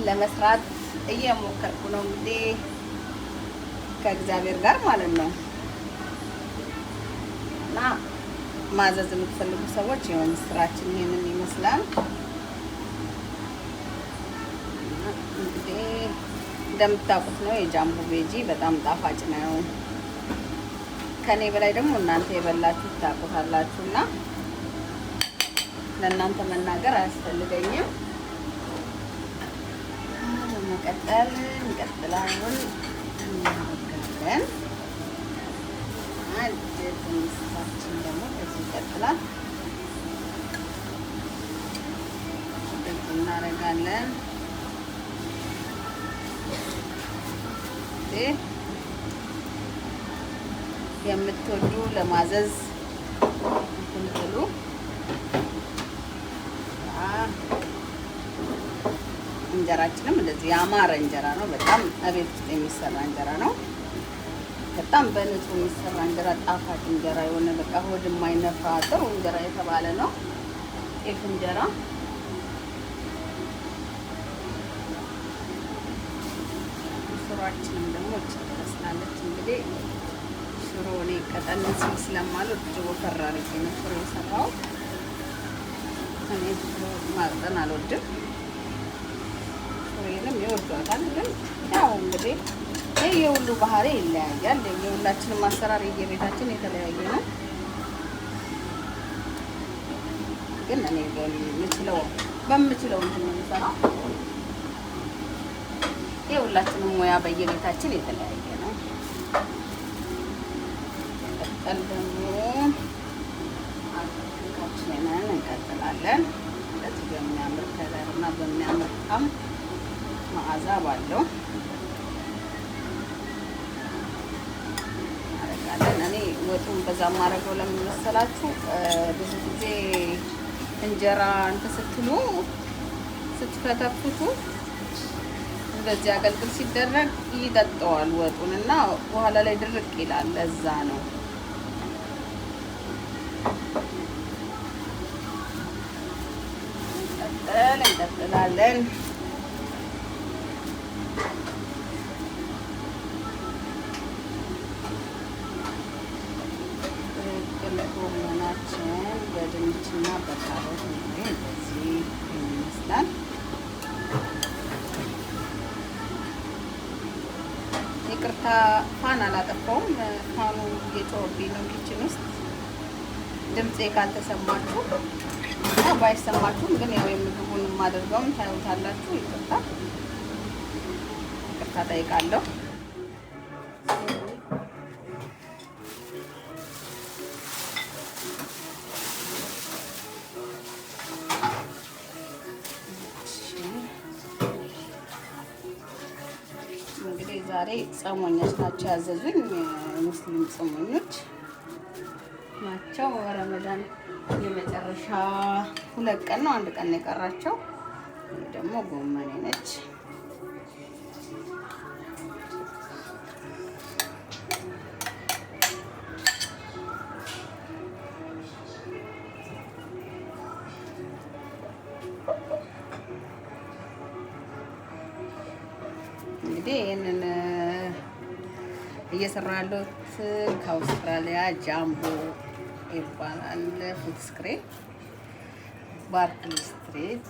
ለመስራት እየሞከርኩ ነው እንግዲህ ከእግዚአብሔር ጋር ማለት ነው። እና ማዘዝ የምትፈልጉ ሰዎች የሆነ ስራችን ይሄንን ይመስላል። እንግዲህ እንደምታውቁት ነው የጃምቦ ቬጂ በጣም ጣፋጭ ነው። ከኔ በላይ ደግሞ እናንተ የበላችሁ ታውቁታላችሁና ለእናንተ መናገር አያስፈልገኝም። በመቀጠል እንቀጥላለን እናደርጋለን። ምስታችን ደግሞ ከዚህ ይቀጥላል። እናደርጋለን የምትወዱ ለማዘዝ እንትሉ እንጀራችንም እንደዚህ ያማረ እንጀራ ነው። በጣም እቤት ውስጥ የሚሰራ እንጀራ ነው። በጣም በንጹህ የሚሰራ እንጀራ፣ ጣፋጭ እንጀራ የሆነ በቃ ሆድ የማይነፋ ጥሩ እንጀራ የተባለ ነው። ጤፍ እንጀራ ሽሮአችንም ደግሞ ትመስላለች። እንግዲህ ሽሮ እኔ ቀጠን ሲል ስለማልወድ ወፈር አድርጌ ነው ሽሮ የሰራው። እኔ ሽሮ ማቅጠን አልወድም። ሽሮዬንም ይወዷታል። ግን ያው እንግዲህ የሁሉ ባህሪ ይለያያል። የሁላችንም አሰራር የየቤታችን የተለያየ ነው። ግን እኔ በምችለው እንትን ነው የምሰራው። የሁላችንም ሙያ በየቤታችን የተለያየ ነው። ቀጥል ደግሞ አጥንታችንን እንቀጥላለን። እንደዚህ በሚያምር ከለር እና በሚያምር ጣም መዓዛ ባለው አረጋለን። እኔ ወጡን በዛ ማረገው ለምን መሰላችሁ? ብዙ ጊዜ እንጀራ እንትን ስትሉ ስትፈተፍቱ እንደዚህ አገልግል ሲደረግ ይጠጣዋል ወጡን እና በኋላ ላይ ድርቅ ይላል። ለዛ ነው። እንቀጥላለን። ጎመናችን በድንችና በካሮት እንደዚህ ይመስላል። ይቅርታ ፋን አላጠፋውም። ፋኑ እየጮኸብኝ ነው ኪችን ውስጥ። ድምፄ ካልተሰማችሁ ባይሰማችሁም ግን ያው የምግቡን የማደርገውን ታዩታላችሁ። ይቅርታ ጠይቃለሁ። እንግዲህ ዛሬ ጾመኞች ናቸው ያዘዙኝ። ሙስሊም ጾመኞች ናቸው። ረመዳን የመጨረሻ 2 ቀን ነው፣ 1 ቀን ነው የቀራቸው። ይህ ደግሞ ጎመኔ ነች። እንግዲህ ይህንን እየሰራ ያለሁት ከአውስትራሊያ ጃምቦ ይባላል። ፉትስክሬ ባርክሊ ስትሪት።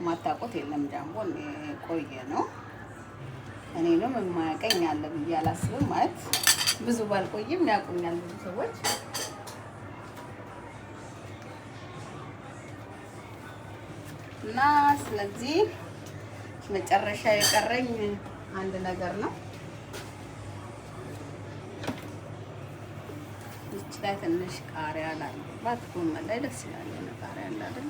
ማታውቁት የለም። ጃምቦ የቆየ ነው። እኔንም የማያውቀኝ አለ ብዬ አላስብም። ማለት ብዙ ባልቆይም ያውቁኛል ብዙ ሰዎች። እና ስለዚህ መጨረሻ የቀረኝ አንድ ነገር ነው። እዚህ ላይ ትንሽ ቃሪያ ላድርግባት። ጎመን ላይ ደስ ይላል የሆነ ቃሪያ አለ አይደል?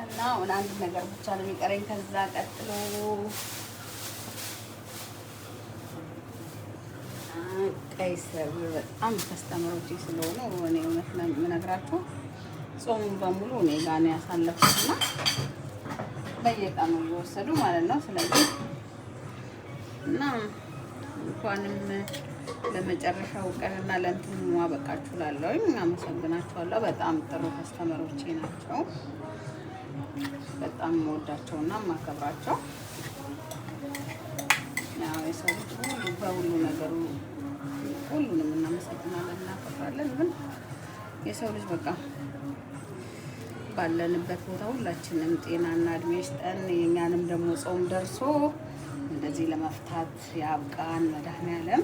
እና አሁን አንድ ነገር ብቻ ነው የሚቀረኝ። ከዛ ቀጥሎ ቀይ ስር በጣም ከስተመሮች ስለሆነ እኔ እውነት ነው የምነግራችሁ ጾሙን በሙሉ እኔ ጋር ነው ያሳለፉትና በየቀኑ እየወሰዱ ማለት ነው። ስለዚህ እና እንኳንም ለመጨረሻው ቀንና ለእንትኑ አበቃችሁ እላለሁኝ። አመሰግናችኋለሁ። በጣም ጥሩ ከስተመሮቼ ናቸው። በጣም የምወዳቸውና የማከብራቸው። ያው የሰው ልጅ በሁሉ ነገሩ ሁሉንም እናመሰግናለን፣ እናከብራለን። ግን የሰው ልጅ በቃ ባለንበት ቦታ ሁላችንም ጤናና እድሜ ይስጠን። የኛንም ደግሞ ጾም ደርሶ እንደዚህ ለመፍታት ያብቃን መድኃኔዓለም።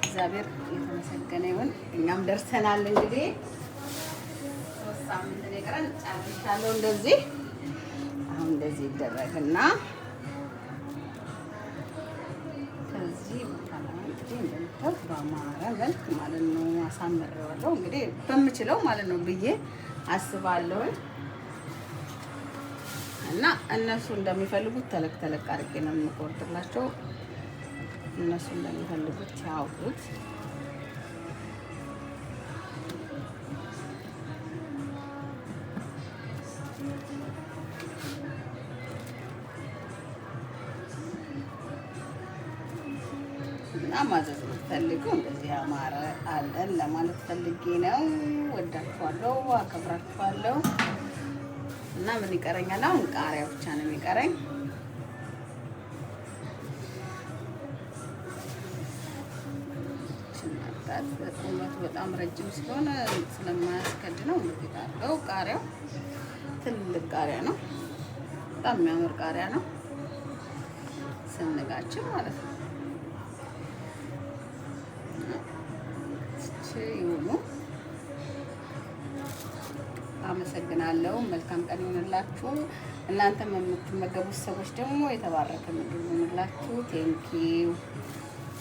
እግዚአብሔር የተመሰገነ ይሁን። እኛም ደርሰናል። እንግዲህ 3 ሳምንት ነው የቀረን። ጨርሻለሁ። እንደዚህ አሁን እንደዚህ ይደረግና ከዚህ በኋላ እንግዲህ እንደምታዩት በአማረ መልክ ማለት ነው አሳምሬዋለሁ። እንግዲህ በምችለው ማለት ነው ብዬ አስባለሁ። እና እነሱ እንደሚፈልጉት ተለቅ ተለቅ አድርጌ ነው የምቆርጥላቸው። እነሱ እንደሚፈልጉት ያውቁት። እና ማዘዝ ፈልጉ እንደዚህ ያማረ አለን ለማለት ፈልጌ ነው። ወዳችኋለሁ፣ አከብራችኋለሁ። እና ምን ይቀረኛል አሁን? ቃሪያ ብቻ ነው የሚቀረኝ። ቁመቱ በጣም ረጅም ስለሆነ ስለማያስከድ ነው እንግዲህ አለው። ቃሪያው ትልቅ ቃሪያ ነው። በጣም የሚያምር ቃሪያ ነው። ስንጋችን ማለት ነው። ይሁኑ። አመሰግናለሁ። መልካም ቀን ይሁንላችሁ። እናንተም የምትመገቡት ሰዎች ደግሞ የተባረከ ምግብ ይሁንላችሁ። ቴንኪው